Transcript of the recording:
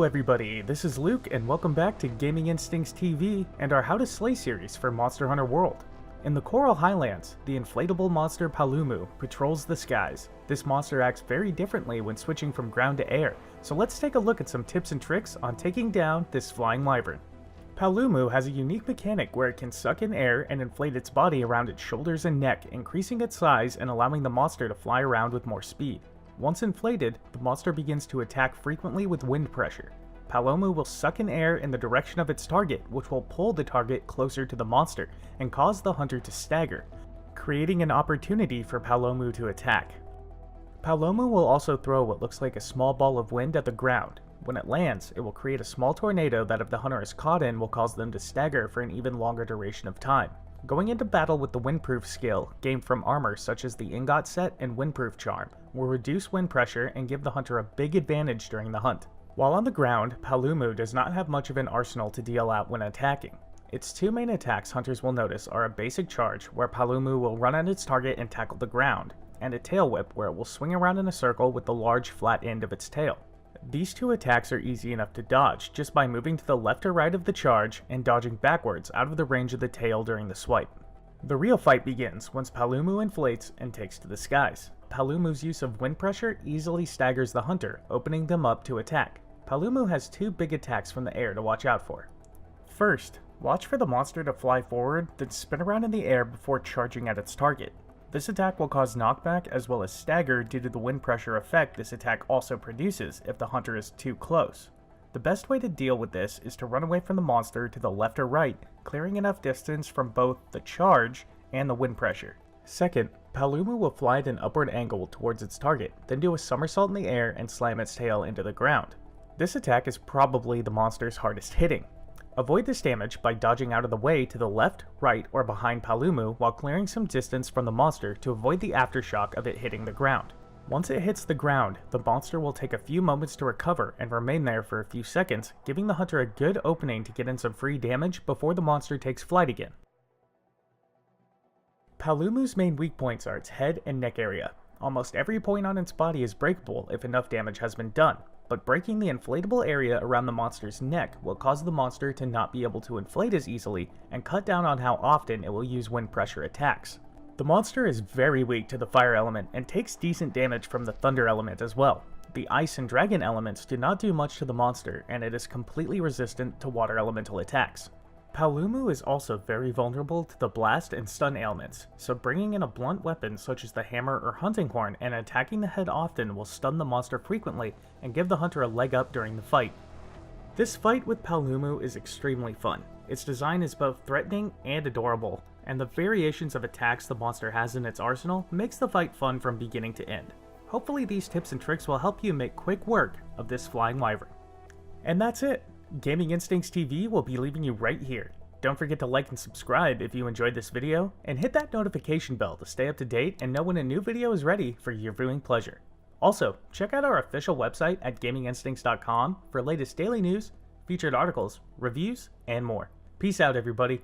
Hello everybody, this is Luke and welcome back to Gaming Instincts TV and our How to Slay series for Monster Hunter World. In the Coral Highlands, the inflatable monster Paolumu patrols the skies. This monster acts very differently when switching from ground to air, so let's take a look at some tips and tricks on taking down this flying wyvern. Paolumu has a unique mechanic where it can suck in air and inflate its body around its shoulders and neck, increasing its size and allowing the monster to fly around with more speed. Once inflated, the monster begins to attack frequently with wind pressure. Paolumu will suck in air in the direction of its target, which will pull the target closer to the monster and cause the hunter to stagger, creating an opportunity for Paolumu to attack. Paolumu will also throw what looks like a small ball of wind at the ground. When it lands, it will create a small tornado that if the hunter is caught in will cause them to stagger for an even longer duration of time. Going into battle with the windproof skill, gained from armor such as the ingot set and windproof charm, will reduce wind pressure and give the hunter a big advantage during the hunt. While on the ground, Paolumu does not have much of an arsenal to deal out when attacking. Its two main attacks hunters will notice are a basic charge, where Paolumu will run at its target and tackle the ground, and a tail whip where it will swing around in a circle with the large flat end of its tail. These two attacks are easy enough to dodge just by moving to the left or right of the charge and dodging backwards out of the range of the tail during the swipe. The real fight begins once Paolumu inflates and takes to the skies. Paolumu's use of wind pressure easily staggers the hunter, opening them up to attack. Paolumu has two big attacks from the air to watch out for. First, watch for the monster to fly forward, then spin around in the air before charging at its target. This attack will cause knockback as well as stagger due to the wind pressure effect this attack also produces if the hunter is too close. The best way to deal with this is to run away from the monster to the left or right, clearing enough distance from both the charge and the wind pressure. Second, Paolumu will fly at an upward angle towards its target, then do a somersault in the air and slam its tail into the ground. This attack is probably the monster's hardest hitting. Avoid this damage by dodging out of the way to the left, right, or behind Paolumu while clearing some distance from the monster to avoid the aftershock of it hitting the ground. Once it hits the ground, the monster will take a few moments to recover and remain there for a few seconds, giving the hunter a good opening to get in some free damage before the monster takes flight again. Paolumu's main weak points are its head and neck area. Almost every point on its body is breakable if enough damage has been done, but breaking the inflatable area around the monster's neck will cause the monster to not be able to inflate as easily and cut down on how often it will use wind pressure attacks. The monster is very weak to the fire element and takes decent damage from the thunder element as well. The ice and dragon elements do not do much to the monster, and it is completely resistant to water elemental attacks. Paolumu is also very vulnerable to the blast and stun ailments, so bringing in a blunt weapon such as the hammer or hunting horn and attacking the head often will stun the monster frequently and give the hunter a leg up during the fight. This fight with Paolumu is extremely fun. Its design is both threatening and adorable, and the variations of attacks the monster has in its arsenal makes the fight fun from beginning to end. Hopefully these tips and tricks will help you make quick work of this flying wyvern. And that's it! Gaming Instincts TV will be leaving you right here. Don't forget to like and subscribe if you enjoyed this video, and hit that notification bell to stay up to date and know when a new video is ready for your viewing pleasure. Also, check out our official website at gaminginstincts.com for latest daily news, featured articles, reviews, and more. Peace out, everybody.